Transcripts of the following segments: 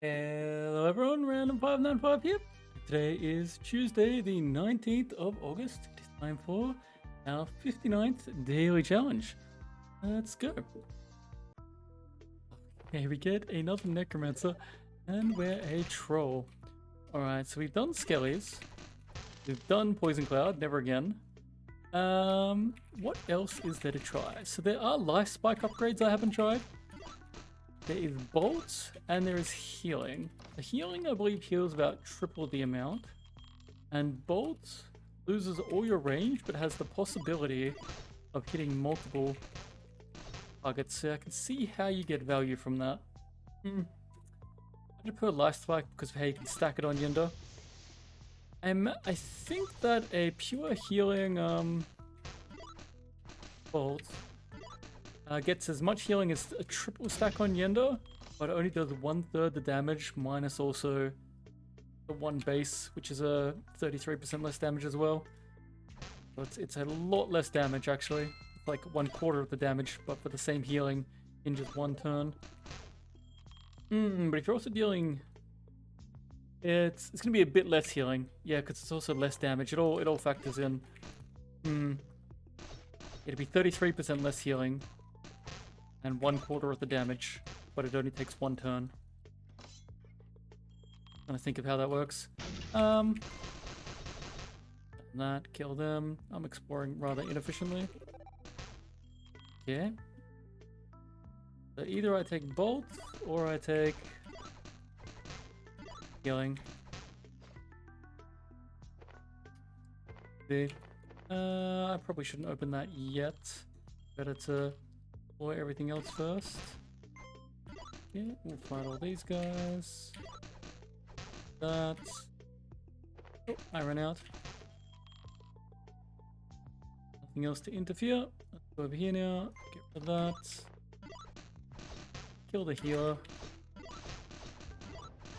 Hello everyone, Random595 here. Today is Tuesday, the 19th of August. It is time for our 59th daily challenge. Let's go. Okay, we get another Necromancer, and we're a Troll. Alright, so we've done Skellies. We've done Poison Cloud, never again. What else is there to try? So there are Life Spike upgrades I haven't tried. There is Bolt, and there is Healing. The Healing, I believe, heals about triple the amount. And Bolt loses all your range, but has the possibility of hitting multiple targets. So I can see how you get value from that. I just put a Life Spike because of how you can stack it on Yender. I think that a pure Healing Bolt gets as much healing as a triple stack on Yender, but it only does 1/3 the damage, minus also the one base, which is a 33% less damage as well. So it's a lot less damage actually. It's like 1/4 of the damage, but for the same healing in just one turn. But if you're also dealing, it's gonna be a bit less healing, yeah, because it's also less damage. It all factors in. It'd be 33% less healing and 1/4 of the damage, but it only takes one turn. Trying to think of how that works. That, kill them. I'm exploring rather inefficiently. Yeah. So either I take Bolt or I take Healing. I probably shouldn't open that yet. Better to explore everything else first. Yeah, we'll fight all these guys. That. Oh, I ran out. Nothing else to interfere. Let's go over here now. Get rid of that. Kill the healer.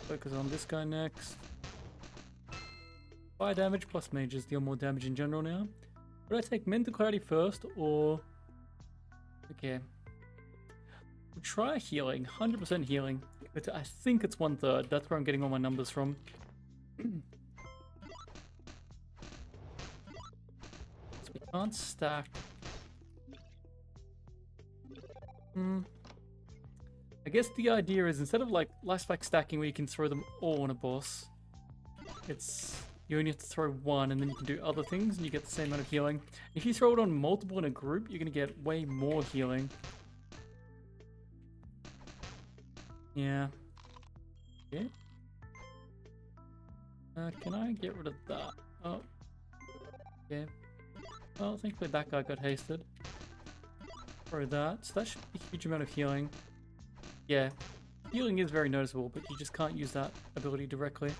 Focus on this guy next. Fire damage plus mages deal more damage in general now. Would I take Mental Clarity first or... Okay. We'll try healing. 100% healing. But I think it's 1/3. That's where I'm getting all my numbers from. So we can't stack. I guess the idea is instead of like Life Spike stacking where you can throw them all on a boss, you only have to throw one and then you can do other things and you get the same amount of healing. If you throw it on multiple in a group, you're going to get way more healing. Yeah. Okay. Can I get rid of that? Oh. Okay. Well, thankfully that guy got hasted. Throw that. So that should be a huge amount of healing. Yeah. Healing is very noticeable, but you just can't use that ability directly.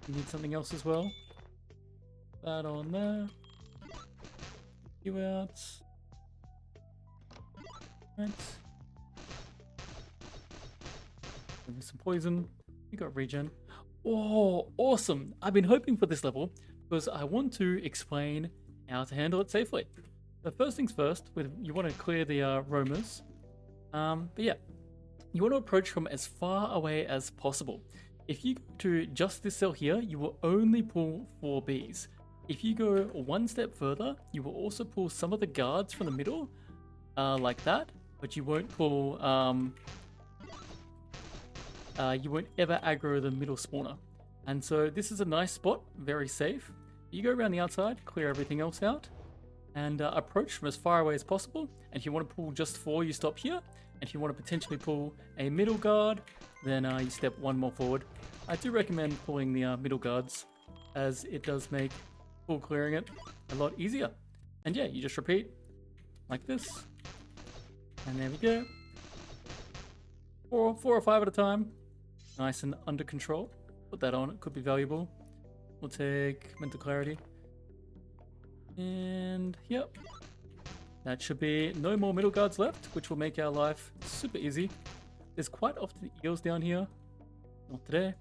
You need something else as well. That on there. You out. Right. Give me some poison. We got regen. Oh, awesome! I've been hoping for this level because I want to explain how to handle it safely. So first things first, you want to clear the roamers. But yeah, you want to approach from as far away as possible. If you go to just this cell here, you will only pull 4 bees. If you go one step further, you will also pull some of the guards from the middle, like that, but you won't pull, you won't ever aggro the middle spawner. And so this is a nice spot, very safe. You go around the outside, clear everything else out, and approach from as far away as possible. And if you want to pull just 4, you stop here. And if you want to potentially pull a middle guard, then you step 1 more forward. I do recommend pulling the middle guards, as it does make full clearing it a lot easier. And yeah, you just repeat like this. And there we go. 4 or 5 at a time. Nice and under control. Put that on, it could be valuable. We'll take Mental Clarity. And yep. That should be no more middle guards left, which will make our life super easy. There's quite often eels down here. Not today.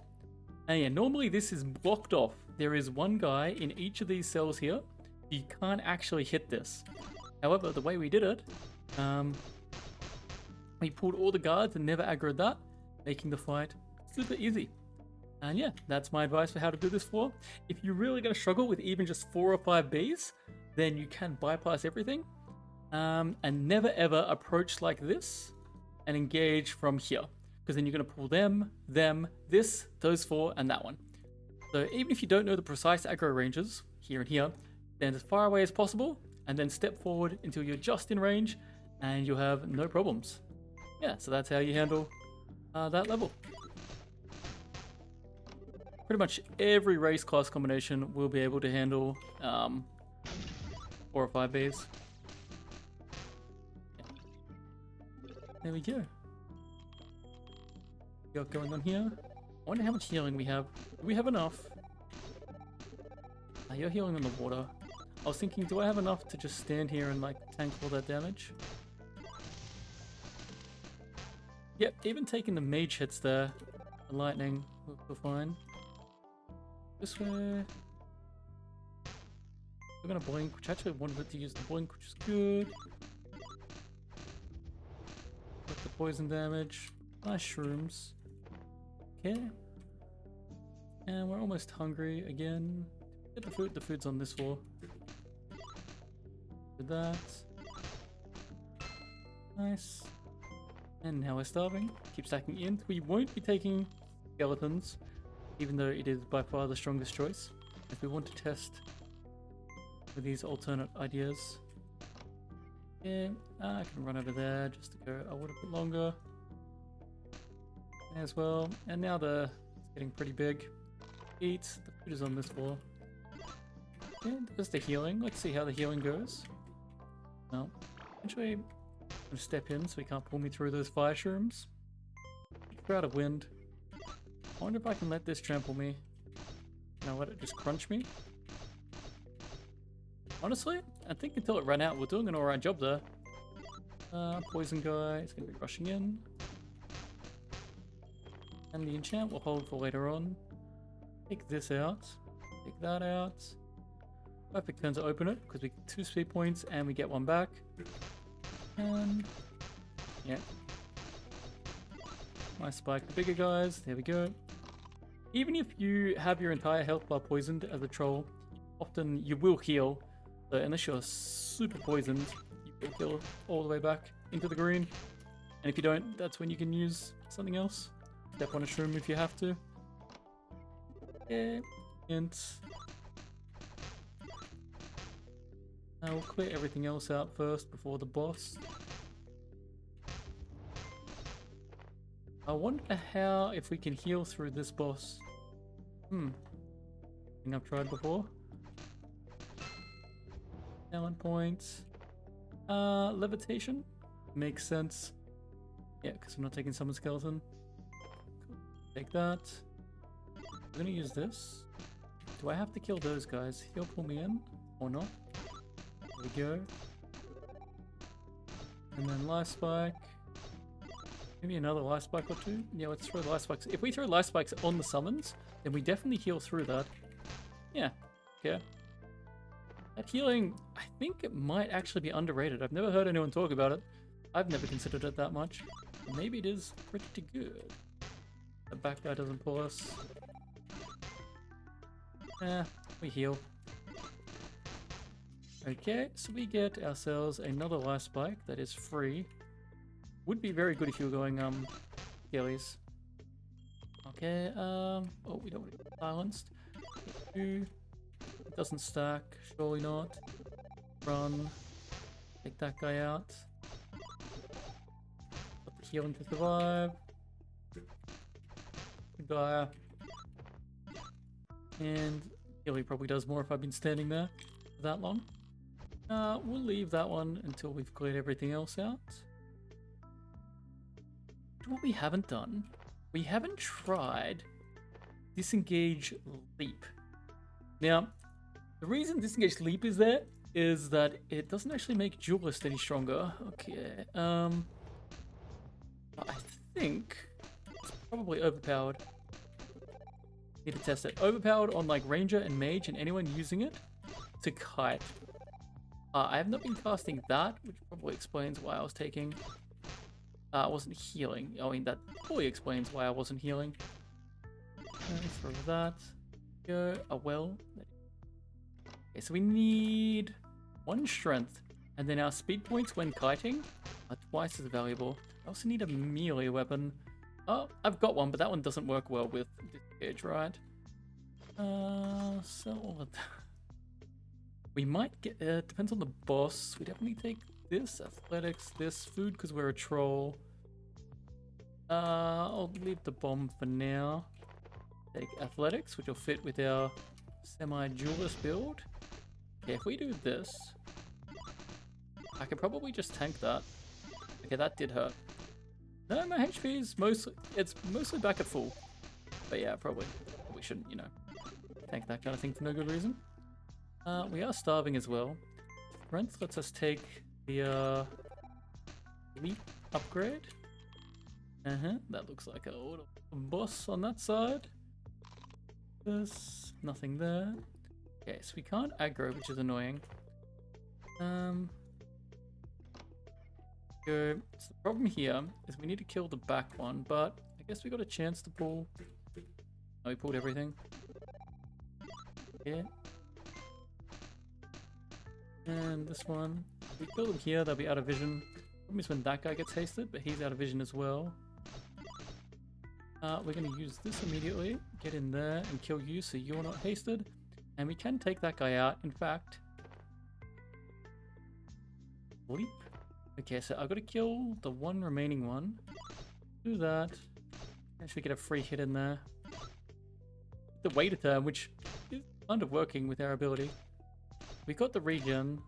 And yeah, normally this is blocked off. There is one guy in each of these cells here. You can't actually hit this. However, the way we did it, we pulled all the guards and never aggroed that. making the fight super easy. And yeah, that's my advice for how to do this floor. If you're really going to struggle with even just 4 or 5 Bs, then you can bypass everything. And never ever approach like this and engage from here. Because then you're going to pull them, this, those 4, and that one. So even if you don't know the precise aggro ranges, here and here, stand as far away as possible, and then step forward until you're just in range, and you'll have no problems. Yeah, so that's how you handle that level. Pretty much every race class combination will be able to handle 4 or 5 Bs. Yeah. There we go. Got going on here. I wonder how much healing we have. Do we have enough? You're healing on the water. I was thinking, do I have enough to just stand here and like tank all that damage? Yep, even taking the mage hits there, the lightning will feel fine. This way. We're gonna blink, which I actually wanted it to use the blink, which is good. Got the poison damage. Nice shrooms. Okay. And we're almost hungry again. Get the food. The food's on this floor. Did that. Nice. And now we're starving. Keep stacking in. We won't be taking skeletons, even though it is by far the strongest choice. If we want to test with these alternate ideas. Yeah, I can run over there just to go a little bit longer. As well. And now it's getting pretty big. Eat. The food is on this floor. And there's the healing. Let's see how the healing goes. No. Actually, I'm gonna step in so he can't pull me through those fire shrooms. We're out of wind. I wonder if I can let this trample me. Can I let it just crunch me? Honestly, I think until it ran out, we're doing an alright job there. Poison guy is going to be rushing in. And the enchant will hold for later on. Take this out. Take that out. Perfect turn to open it, because we get 2 speed points and we get 1 back. And yeah. Nice spike the bigger guys. There we go. Even if you have your entire health bar poisoned as a troll, often you will heal. So unless you're super poisoned, you will heal all the way back into the green. And if you don't, that's when you can use something else. Step on a shroom if you have to. Yeah. And we'll clear everything else out first before the boss. I wonder if we can heal through this boss. Thing I've tried before. Talent points. Levitation. Makes sense. Yeah, because I'm not taking summon skeleton. Cool. Take that. I'm gonna use this. Do I have to kill those guys? He'll pull me in or not? There we go. And then life spike. Maybe another life spike or 2. Yeah, let's throw life spikes. If we throw life spikes on the summons, then we definitely heal through that. Yeah, okay. That healing, I think it might actually be underrated. I've never heard anyone talk about it. I've never considered it that much. Maybe it is pretty good. The back guy doesn't pull us. We heal. Okay, so we get ourselves another life spike that is free. Would be very good if you were going, Achilles. Okay, oh, we don't want to get silenced. 2. It doesn't stack, surely not. Run. Take that guy out. Got the healing to survive. Good guy. And Healy probably does more if I've been standing there for that long. We'll leave that one until we've cleared everything else out. What we haven't done, we haven't tried Disengage Leap. Now, the reason Disengage Leap is there is that it doesn't actually make Duelist any stronger. Okay, I think it's probably overpowered. Need to test it. Overpowered on like Ranger and Mage and anyone using it to kite. I have not been casting that, which probably explains why I was taking I wasn't healing. I mean, that fully explains why I wasn't healing. Throw that. Go. Oh, well. Okay, so we need 1 strength. And then our speed points when kiting are twice as valuable. I also need a melee weapon. Oh, I've got one, but that one doesn't work well with disengage, right? So all of that. We might get, depends on the boss. We definitely take this, athletics, this, food, because we're a troll. I'll leave the bomb for now. Take athletics, which will fit with our semi-duelist build. Okay, if we do this, I could probably just tank that. Okay, that did hurt. No, my HP is mostly back at full. But yeah, probably shouldn't, you know, tank that kind of thing for no good reason. We are starving as well. Strength lets us take the leap upgrade. That looks like a little boss on that side. There's nothing there. Okay, so we can't aggro, which is annoying. So the problem here is we need to kill the back one, but I guess we got a chance to pull. Oh, we pulled everything. Yeah. And this one. If we kill them here, they'll be out of vision. Problem is when that guy gets hasted, but he's out of vision as well. We're going to use this immediately. Get in there and kill you so you're not hasted. And we can take that guy out, in fact. Leap. Okay, so I've got to kill the one remaining one. Do that. Actually get a free hit in there. The wait term, which is kind of working with our ability. We got the regen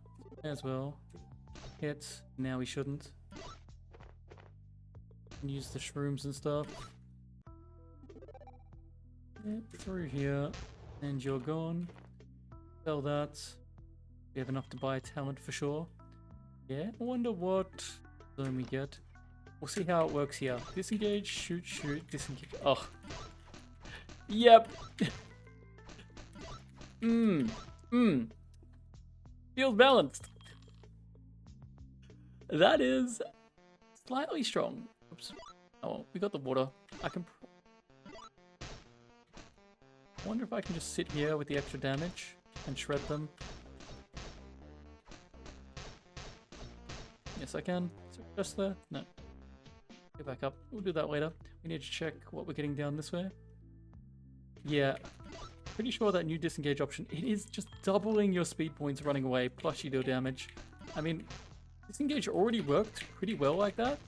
as well. Hits. Now we shouldn't. Use the shrooms and stuff. Yep, through here. And you're gone. Sell that. We have enough to buy a talent for sure. Yeah, I wonder what zone we get. We'll see how it works here. Disengage, shoot, shoot, disengage. Oh. Yep. Feels balanced. That is slightly strong. Oops. Oh, we got the water. I wonder if I can just sit here with the extra damage and shred them. Yes, I can. Is it just there? No. Get back up. We'll do that later. We need to check what we're getting down this way. Yeah. Pretty sure that new disengage option, it is just doubling your speed points running away, plus you deal damage. I mean, disengage already worked pretty well like that.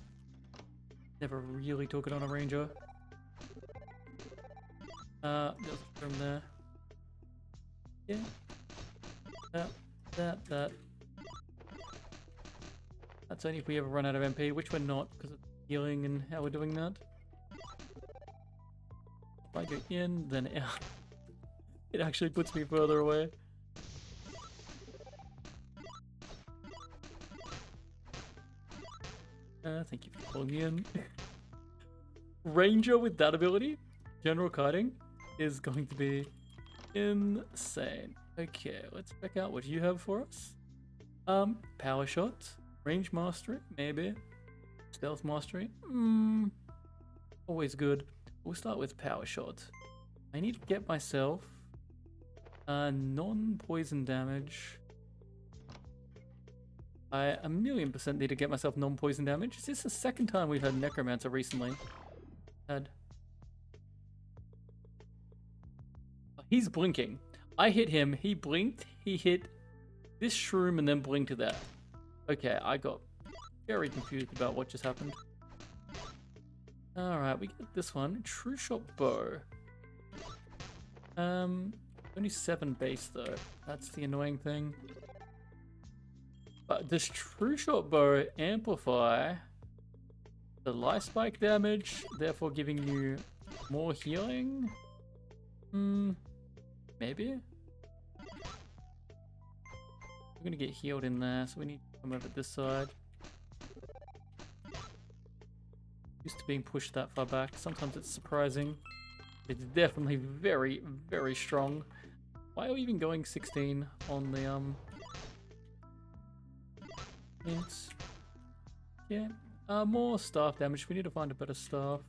Never really took it on a ranger. There's a room there. Yeah. That. That's only if we ever run out of MP, which we're not, because of healing and how we're doing that. If I go in, then out. It actually puts me further away. Thank you for pulling me in. Ranger with that ability, general kiting, is going to be insane. Okay, let's check out what you have for us. Power shot, range mastery, maybe. Stealth mastery, always good. We'll start with power shot. I need to get myself non-poison damage. I 1,000,000% need to get myself non-poison damage. Is this the second time we've had Necromancer recently? He's blinking. I hit him, he blinked, he hit this shroom and then blinked to that. Okay, I got very confused about what just happened. Alright, we get this one. True shot bow. Only 7 base though. That's the annoying thing. But does true shot bow amplify the life spike damage, therefore giving you more healing? Maybe? We're gonna get healed in there, so we need to come over this side. Used to being pushed that far back. Sometimes it's surprising. It's definitely very, very strong. Why are we even going 16 on the hints? Yeah, More staff damage. We need to find a better staff.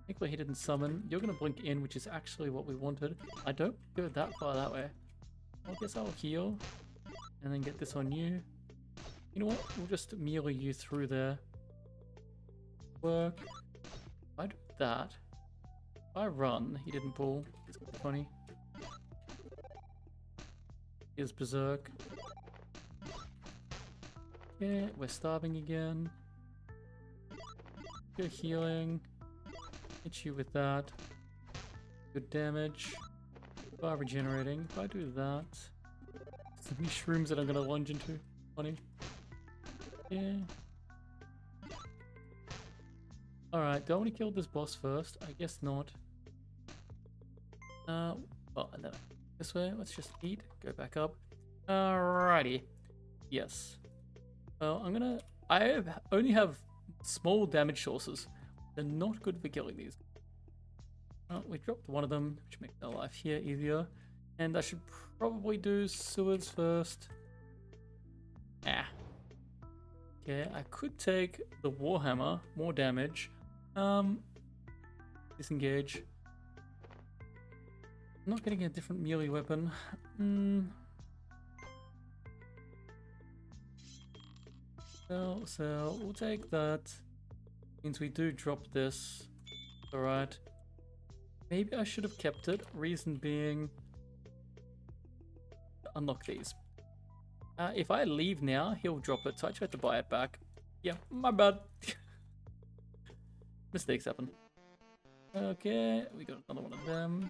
Thankfully he didn't summon. You're gonna blink in, which is actually what we wanted. I don't go that far that way. I guess I'll heal. And then get this on you. You know what? We'll just melee you through there. Work. If I do that. If I run, he didn't pull. It's kind of funny. Here's Berserk. Yeah, we're starving again. Good healing. Hit you with that. Good damage. Bar regenerating. If I do that. Some shrooms that I'm gonna lunge into. Funny. Yeah. Alright, do I want to kill this boss first? I guess not. Well, and then this way. Let's just eat. Go back up. Alrighty. Yes. Well, I only have small damage sources. They're not good for killing these. We dropped one of them, which makes our life here easier. And I should probably do sewers first. Ah. Okay, I could take the Warhammer, more damage. Disengage. I'm not getting a different melee weapon. So we'll take that. Means we do drop this. Alright. Maybe I should have kept it. Reason being, unlock these. If I leave now, he'll drop it, so I tried to buy it back. Yeah, my bad. Mistakes happen. Okay, we got another one of them.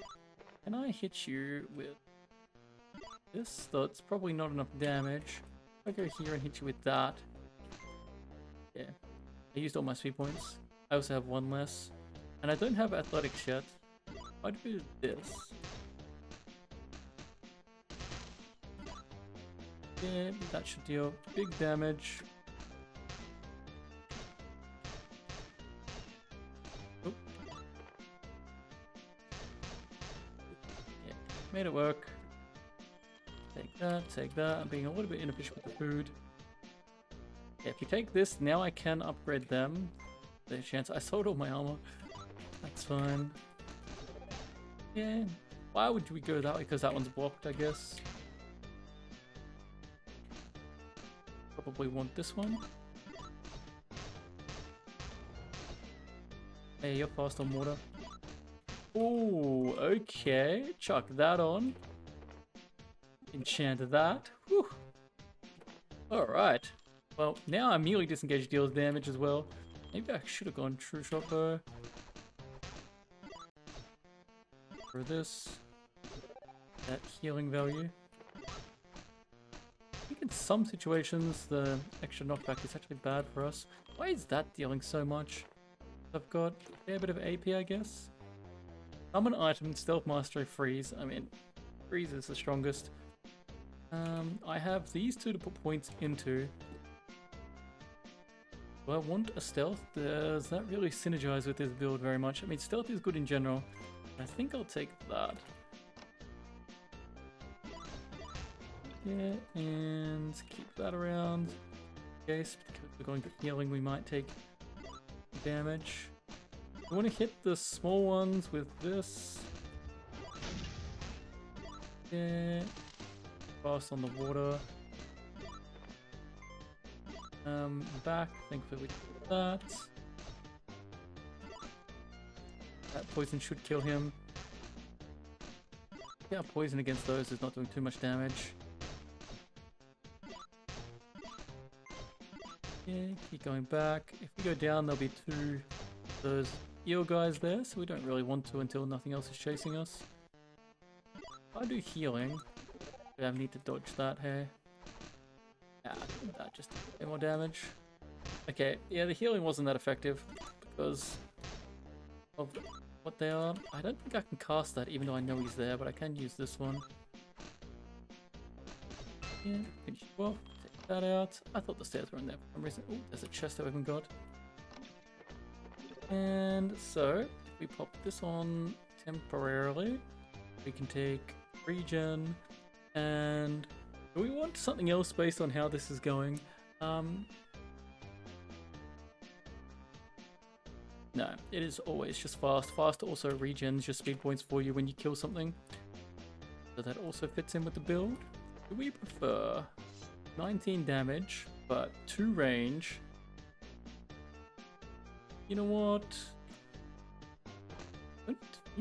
Can I hit you with this? That's probably not enough damage. If I go here and hit you with that. Yeah, I used all my speed points. I also have one less. And I don't have athletics yet. If I do this. Yeah, that should deal big damage. Oh. Yeah, made it work. Take that. I'm being a little bit inefficient with the food. Yeah, if you take this, now I can upgrade them. There's a chance I sold all my armor. That's fine. Yeah. Why would we go that way? Because that one's blocked, I guess. Probably want this one. Hey, you're fast on water. Ooh, okay. Chuck that on. Enchant that. Whew. Alright. Well, now our melee disengage deals damage as well. Maybe I should have gone True Shot though. For this. That healing value. I think in some situations the extra knockback is actually bad for us. Why is that dealing so much? I've got a fair bit of AP, I guess. Summon item, Stealth Mastery, Freeze. I mean, Freeze is the strongest. I have these two to put points into. Do I want a Stealth? Does that really synergize with this build very much? I mean, Stealth is good in general. I think I'll take that. Yeah, and keep that around. In case, because we're going to healing, we might take damage. I want to hit the small ones with this. Yeah. Fast on the water. Back, thankfully we did that. That poison should kill him. Yeah, poison against those is not doing too much damage. Yeah, keep going back. If we go down, there'll be two of those eel guys there, so we don't really want to until nothing else is chasing us. If I do healing, I need to dodge that, hey. Ah, that just did more damage. Okay, yeah, the healing wasn't that effective because of what they are. I don't think I can cast that even though I know he's there, but I can use this one. Yeah, finish it off. Take that out. I thought the stairs were in there for some reason. Oh, there's a chest that we haven't got. And so, if we pop this on temporarily, we can take regen. And do we want something else based on how this is going? No, it is always just fast. Fast also regens your speed points for you when you kill something. So that also fits in with the build. Do we prefer 19 damage, but 2 range? You know what? Do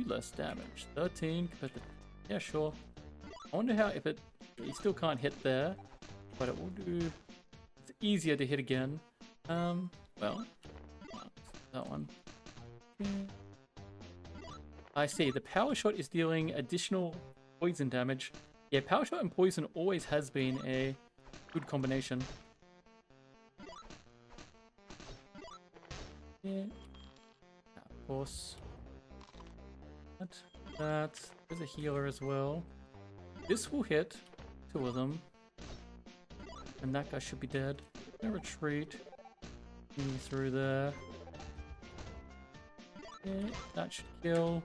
less damage. 13 compared to... Yeah, sure. I wonder how if it... You still can't hit there, but it will do... It's easier to hit again. Well... That one. Yeah. I see. The power shot is dealing additional poison damage. Yeah, power shot and poison always has been a good combination. Yeah. Of course. That. There's a healer as well. This will hit 2 of them. And that guy should be dead. No retreat. Through there. Yeah, that should kill.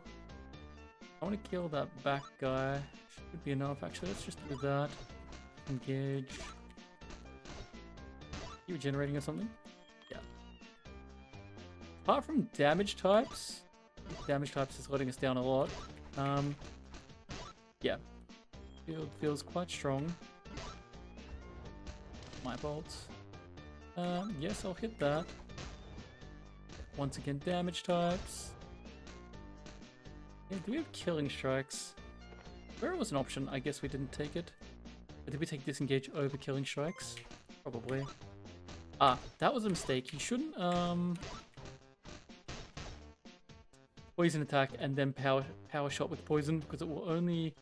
I want to kill that back guy. Should be enough, actually. Let's just do that. Engage. You regenerating or something? Yeah. Apart from damage types is letting us down a lot. Yeah. Field feels quite strong. My bolts. Yes, I'll hit that. Once again, damage types. Yeah, do we have killing strikes? Where it was an option, I guess we didn't take it. But did we take disengage over killing strikes? Probably. Ah, that was a mistake. You shouldn't, poison attack and then power shot with poison, because it will only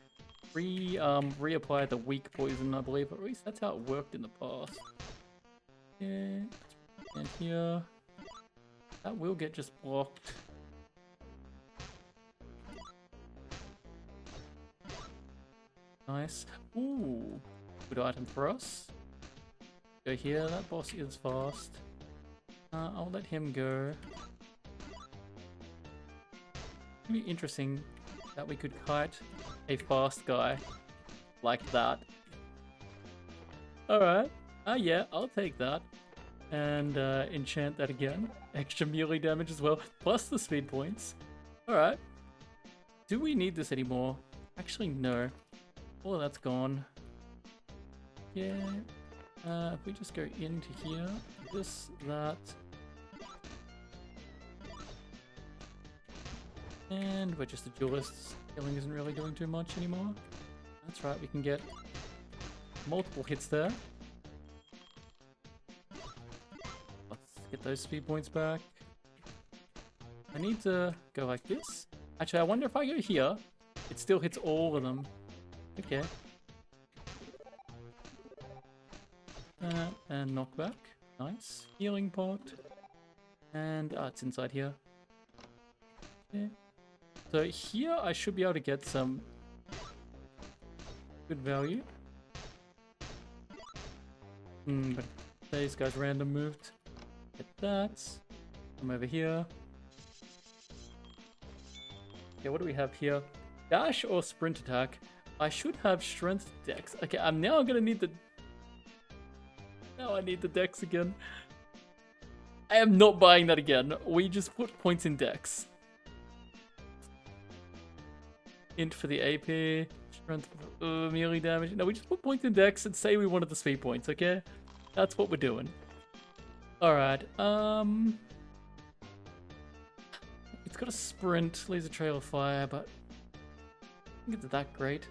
reapply the weak poison, I believe. Or at least that's how it worked in the past. Yeah. And here. That will get just blocked. Nice. Ooh. Good item for us. Go here. That boss is fast. I'll let him go. It'd be interesting that we could kite a fast guy like that. Alright. Yeah, I'll take that. And enchant that again. Extra melee damage as well, plus the speed points. Alright. Do we need this anymore? Actually, no. All of that's gone. Yeah. If we just go into here, this, that. And we're just a duelist. Killing isn't really doing too much anymore. That's right, we can get multiple hits there. Get those speed points back. I need to go like this. Actually, I wonder if I go here, it still hits all of them. Okay. And knockback. Nice. Healing pot. And it's inside here. Yeah. So here I should be able to get some good value. But these guys random moved. Get that. Come over here. Okay, what do we have here? Dash or sprint attack? I should have strength dex. Okay, I'm now gonna need the... Now I need the dex again. I am not buying that again. We just put points in dex. Int for the AP. Strength for melee damage. No, we just put points in dex and say we wanted the speed points, okay? That's what we're doing. Alright, it's got a sprint, laser trail of fire, but I think it's that great.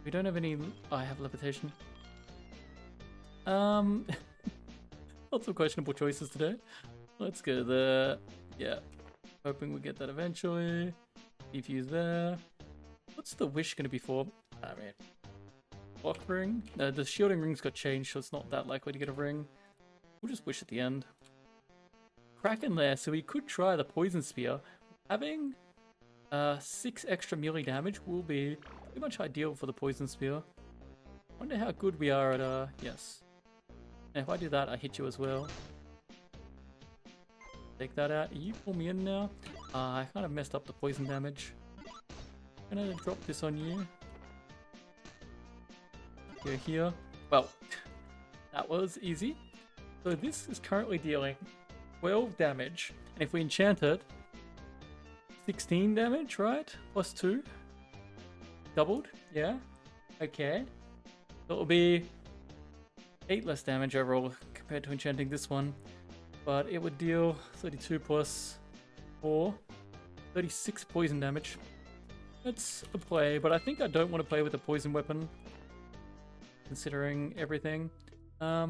We don't have any... Oh, I have levitation. Lots of questionable choices today. Let's go there. Yeah. Hoping we get that eventually. Defuse there. What's the wish going to be for? I mean... Block ring? No, the shielding ring's got changed, so it's not that likely to get a ring. We'll just wish at the end. Kraken there, so we could try the poison spear. Having 6 extra melee damage will be pretty much ideal for the poison spear. Wonder how good we are at yes. And if I do that, I hit you as well. Take that out. You pull me in now. I kind of messed up the poison damage. I'm gonna drop this on you. Go here. Well, that was easy. So this is currently dealing 12 damage. And if we enchant it, 16 damage, right? Plus 2. Doubled, yeah. Okay. So it'll be 8 less damage overall compared to enchanting this one. But it would deal 32 plus 4. 36 poison damage. That's a play, but I think I don't want to play with a poison weapon, considering everything. Yeah.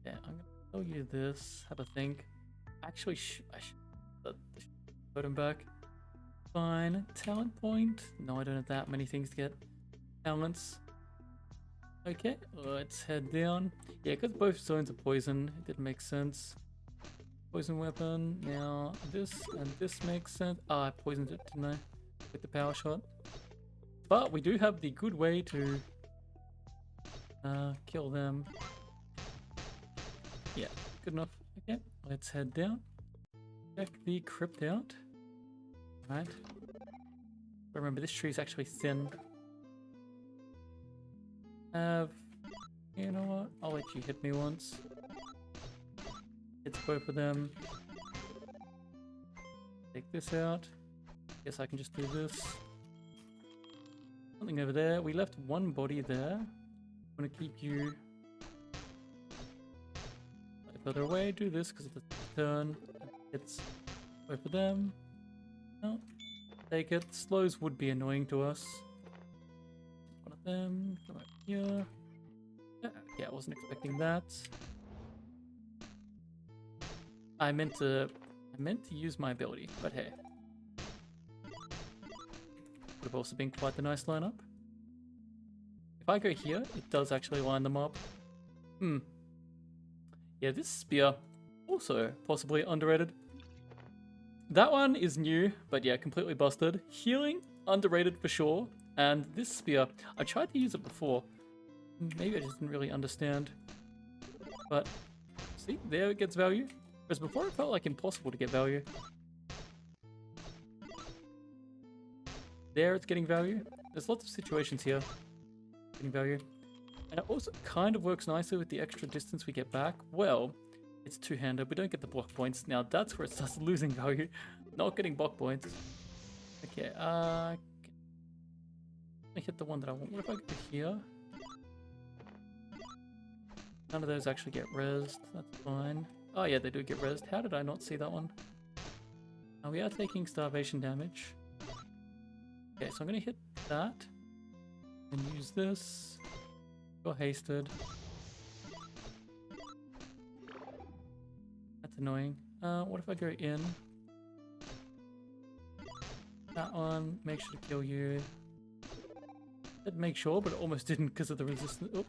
Yeah, I'm gonna tell you this. Have a think. Actually, I should put him back. Fine. Talent point. No, I don't have that many things to get talents. Okay, let's head down. Yeah, because both zones are poison, it didn't make sense. Poison weapon. Now this and this makes sense. Ah, I poisoned it, didn't I? With the power shot. But we do have the good way to kill them. Yeah, good enough. Okay, let's head down. Check the crypt out. Right. Remember, this tree is actually thin. You know what? I'll let you hit me once. Hits both of them. Take this out. Guess I can just do this. Something over there. We left one body there. I'm gonna keep you further away. Do this because of the turn. It's both of them. No. Take it. Slows would be annoying to us. One of them. Come over here. Yeah, I wasn't expecting that. I meant to use my ability, but hey. Would have also been quite the nice lineup. If I go here, it does actually line them up. Yeah, this spear, also possibly underrated. That one is new, but yeah, completely busted. Healing, underrated for sure. And this spear, I tried to use it before. Maybe I just didn't really understand. But, see, there it gets value. Whereas before it felt like impossible to get value. There it's getting value. There's lots of situations here getting value. And it also kind of works nicely with the extra distance we get back. Well, it's two-handed. We don't get the block points. Now that's where it starts losing value. Not getting block points. Okay, I hit the one that I want. What if I go here? None of those actually get rezzed. That's fine. Oh yeah, they do get rezzed. How did I not see that one? Now we are taking starvation damage. Okay, so I'm going to hit that. And use this. Got hasted. That's annoying. What if I go in? That one, make sure to kill you. Did make sure, but it almost didn't because of the resistance.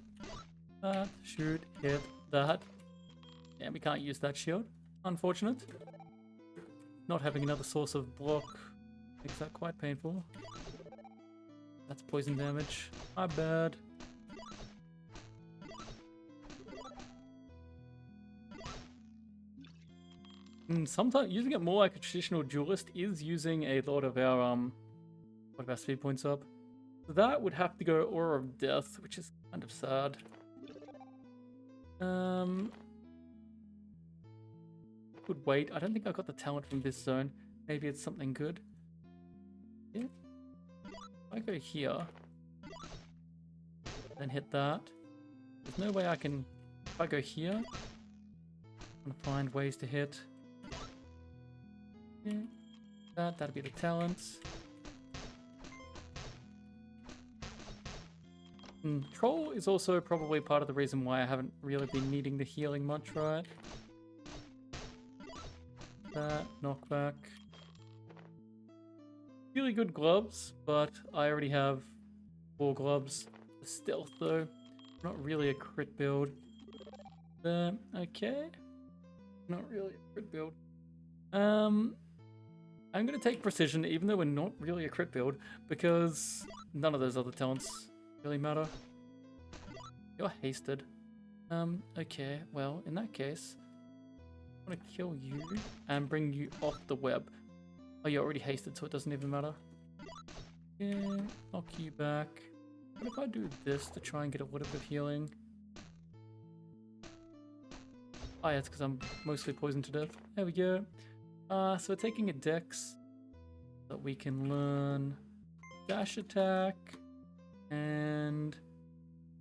Oh. Shoot, hit that. Yeah, we can't use that shield. Unfortunate. Not having another source of block makes that quite painful. That's poison damage. My bad. Sometimes using it more like a traditional duelist is using a lot of our speed points up. So that would have to go Aura of Death, which is kind of sad. Could wait. I don't think I got the talent from this zone. Maybe it's something good. Yeah. If I go here, then hit that. There's no way I can. If I go here, I'm gonna find ways to hit. Yeah. That'll be the talents. Troll is also probably part of the reason why I haven't really been needing the healing much, right? That, knockback. Really good gloves, but I already have 4 gloves. The stealth though, not really a crit build. Okay. Not really a crit build. I'm gonna take precision even though we're not really a crit build because none of those other talents really matter. You're hasted. Okay, well, in that case, I'm gonna kill you and bring you off the web. Oh, you're already hasted, so it doesn't even matter. Yeah, knock you back. What if I do this to try and get a little bit of healing? Oh yeah, it's because I'm mostly poisoned to death. There we go. So we're taking a dex that we can learn dash attack and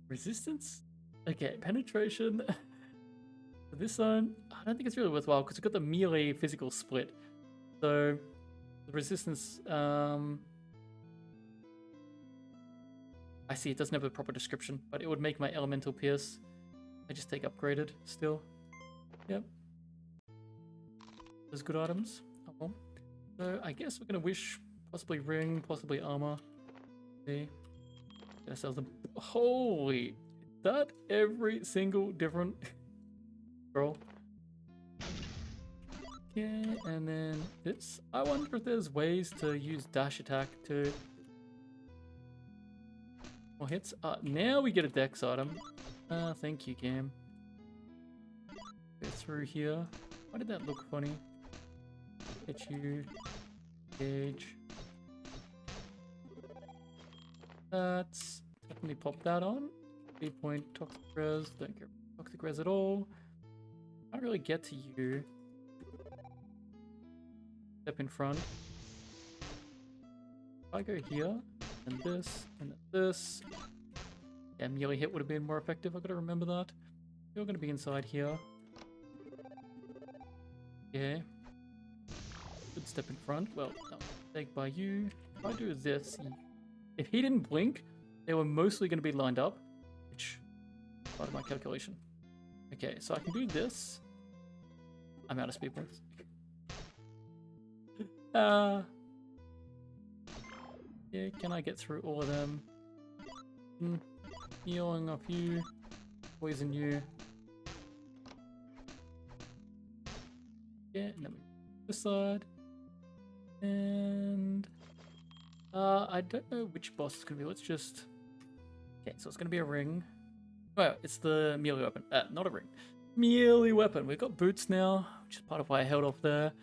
resistance. Okay, penetration. For this one, I don't think it's really worthwhile because we've got the melee physical split. So the resistance, I see it doesn't have a proper description, but it would make my elemental pierce. I just take upgraded still. Yep. Those good items. Oh, well. So I guess we're gonna wish possibly ring, possibly armor. See. Get ourselves a holy, is that every single different roll? Okay, and then this. I wonder if there's ways to use dash attack to more hits. Now we get a dex item. Thank you, game. Go through here. Why did that look funny? Hit you. Gauge. That's definitely pop that on. 3-point toxic res. Don't get toxic res at all. Can't really get to you. Step in front. If I go here, and this, and this. Yeah, melee hit would have been more effective. I gotta remember that. You're gonna be inside here. Okay. Good step in front. Well, no, take by you. If I do this, if he didn't blink, they were mostly gonna be lined up, which is part of my calculation. Okay, so I can do this. I'm out of speed points. Yeah, can I get through all of them? Healing off you, poison you. Yeah, and then we this side. And I don't know which boss it's gonna be. Let's just okay, so it's gonna be a ring. Well, it's the melee weapon. Not a ring. Melee weapon. We've got boots now, which is part of why I held off there.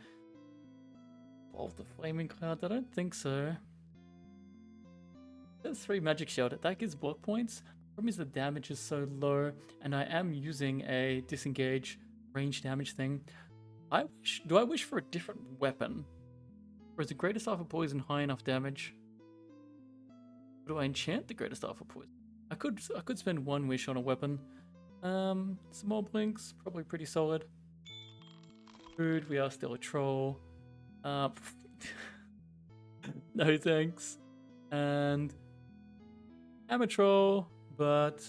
Evolve the flaming cloud. I don't think so. There's 3 magic shield. That gives block points. Problem is the damage is so low, and I am using a disengage range damage thing. Do I wish for a different weapon? Or is the greatest alpha poison high enough damage? Or do I enchant the greatest alpha poison? I could spend 1 wish on a weapon. Some more blinks, probably pretty solid. Food, we are still a troll. No thanks. And I'm a troll, but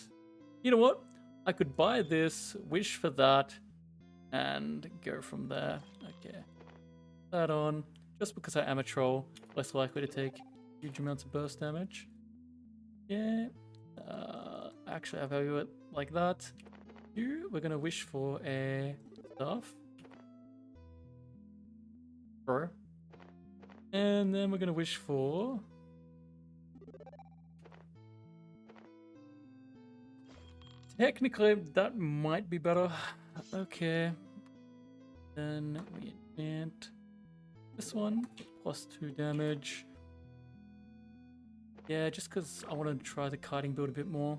you know what? I could buy this, wish for that, and go from there. Okay. That on. Just because I am a troll, less likely to take huge amounts of burst damage. Yeah. Actually, I value it like that. We're gonna wish for a staff. Sure. And then we're gonna wish for technically that might be better. Okay. Then we enchant this one, +2 damage. Yeah, just because I want to try the kiting build a bit more.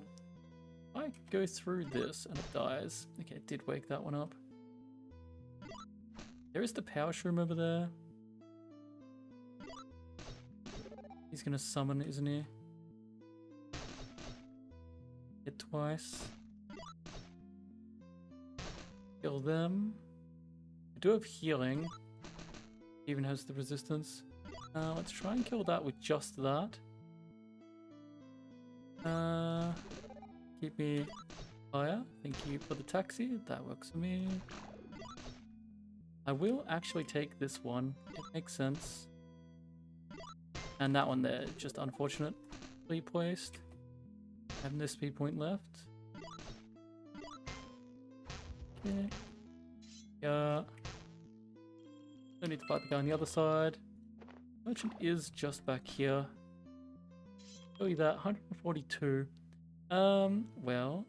I go through this and it dies. Okay, it did wake that one up. There is the power shroom over there. He's gonna summon, isn't he? Hit twice. Kill them. I do have healing. Even has the resistance. Let's try and kill that with just that. Keep me higher. Thank you for the taxi. That works for me. I will actually take this one. It makes sense. And that one there, just unfortunately placed. I have no speed point left. Okay. Yeah. Don't need to fight the guy on the other side. Merchant is just back here. Show you that, 142. Well,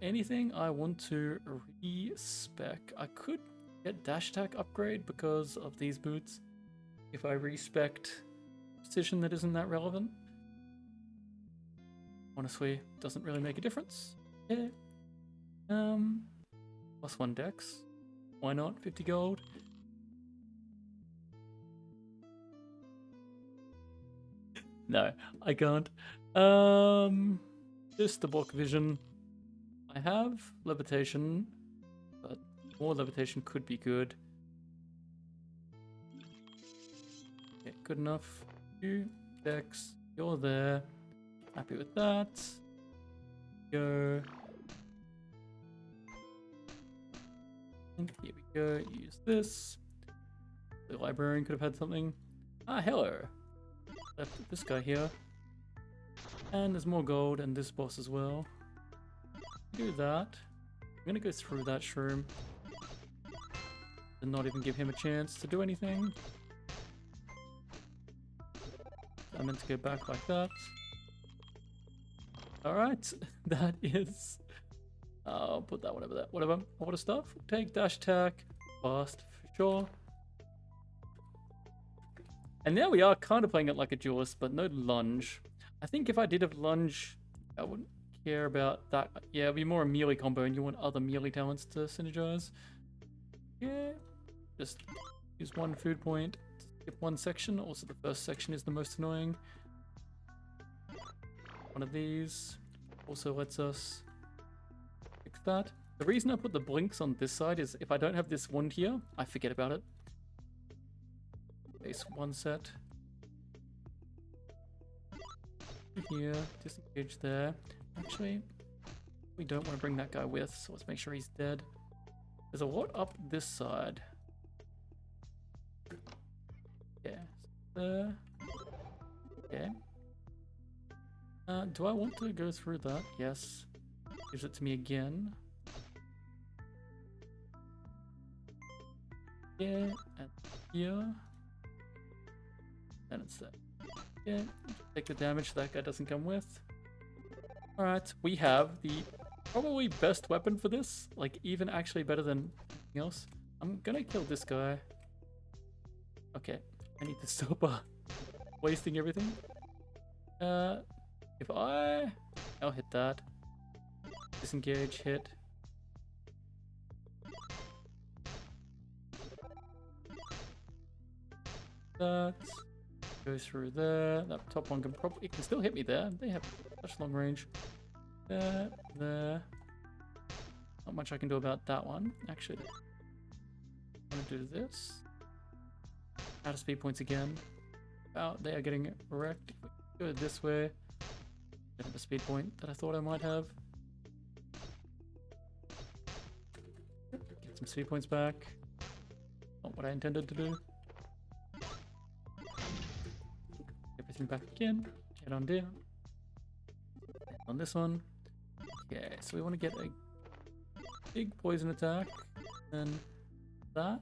anything I want to respec. I could get dash attack upgrade because of these boots. If I respect precision that isn't that relevant. Honestly, doesn't really make a difference. Yeah. +1 dex. Why not? 50 gold. No, I can't. Just the block vision. I have levitation, but more levitation could be good. Yeah, good enough. 2 dex. You're there. Happy with that. Go. And here we go. Use this. The librarian could have had something. Ah, hello. Left this guy here. And there's more gold and this boss as well. Do that. I'm gonna go through that shroom. And not even give him a chance to do anything. I meant to go back like that. Alright, that is... I'll put that one over there. Whatever. All the stuff. Take dash attack. Fast, for sure. And now we are kind of playing it like a duelist, but no lunge. I think if I did have lunge, I wouldn't care about that. Yeah, it'd be more a melee combo and you want other melee talents to synergize. Yeah, just use one food point to skip one section. Also, the first section is the most annoying. One of these also lets us fix that. The reason I put the blinks on this side is if I don't have this wand here, I forget about it. Base 1 set. Here, disengage there. Actually, we don't want to bring that guy with, so let's make sure he's dead. There's a lot up this side. Yeah, there. Okay. Do I want to go through that? Yes. Gives it to me again. Yeah, and here. And it's there. Yeah, take the damage that guy doesn't come with. Alright, we have the probably best weapon for this. Like, even actually better than anything else. I'm gonna kill this guy. Okay, I need to stop wasting everything. If I'll hit that. Disengage, hit. That. Go through there. That top one can probably... It can still hit me there. They have such long range. There. There. Not much I can do about that one. Actually, I'm gonna do this. Out of speed points again. Wow, they are getting wrecked. If we go this way, get a speed point that I thought I might have. Get some speed points back. Not what I intended to do. Everything back again. Get on down. On this one. Okay, so we want to get a big poison attack. And that.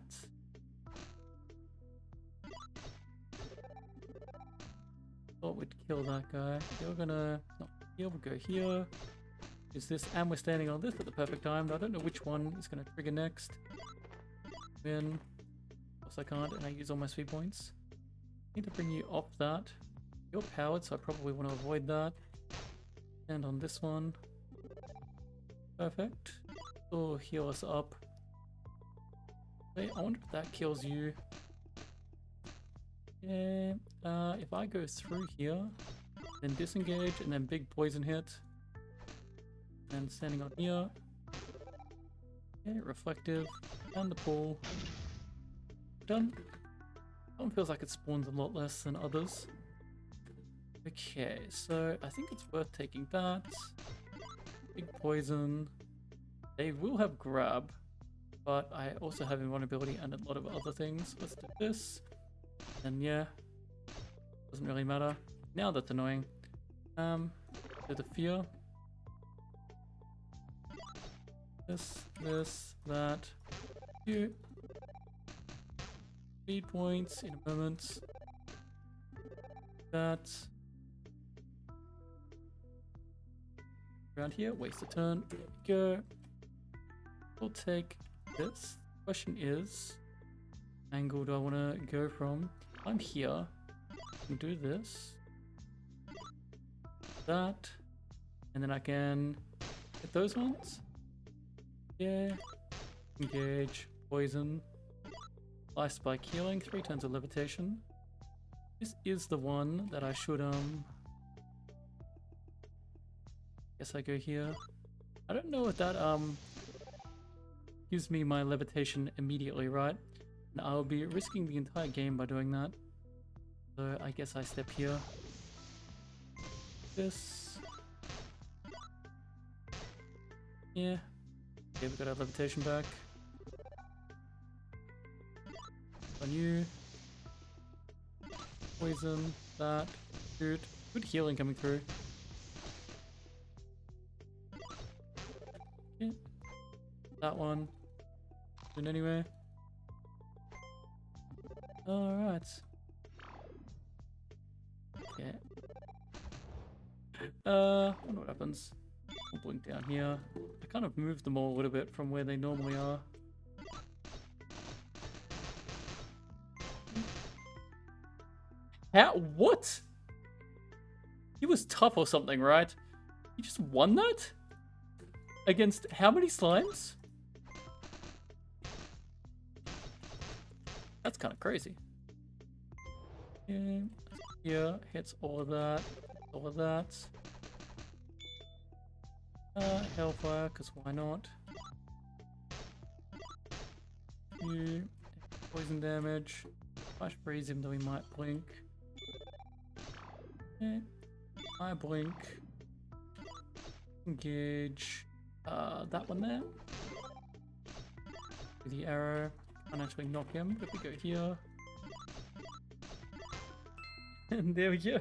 Thought we'd kill that guy. You're gonna... No, here, we'll go here. Use this, and we're standing on this at the perfect time. I don't know which one is gonna trigger next. Then... Of course I can't, and I use all my speed points. Need to bring you off that. You're powered, so I probably want to avoid that. And on this one. Perfect. Oh, heal us up. Okay, I wonder if that kills you. Yeah, if I go through here, then disengage, and then big poison hit. And standing on here. Okay, reflective. And the pool. Done. That one feels like it spawns a lot less than others. Okay, so I think it's worth taking that. Big poison. They will have grab, but I also have invulnerability and a lot of other things. Let's do this. And yeah, doesn't really matter. Now that's annoying. Do the fear. This, that. You. Speed points in a moment. That. Around here, waste a turn. There we go. We'll take this. Question is, angle do I want to go from? I'm here. I can do this. That. And then I can hit those ones. Yeah. Engage, poison, life spike healing, 3 turns of levitation. This is the one that I should guess I go here. I don't know if that gives me my levitation immediately, right? And I'll be risking the entire game by doing that. So I guess I step here. This. Yeah. Okay, we got our levitation back. On you. Poison, that. Good. Good healing coming through. Yeah. That one. Doing anyway. Alright. Okay. I wonder what happens. We'll blink down here. I kind of moved them all a little bit from where they normally are. How? What? He was tough or something, right? He just won that? Against how many slimes? That's kind of crazy. Yeah, hits all of that. All of that. Hellfire, because why not? You poison damage. If I freeze him, though, he might blink. Okay. I blink. Engage. That one there. With the arrow. Can't actually knock him, but we go here. And there we go.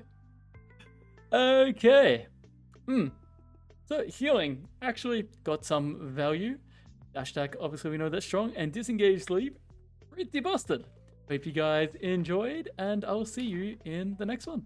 Okay. So healing actually got some value. Dash attack, obviously we know that's strong, and disengage sleep, pretty busted. Hope you guys enjoyed, and I'll see you in the next one.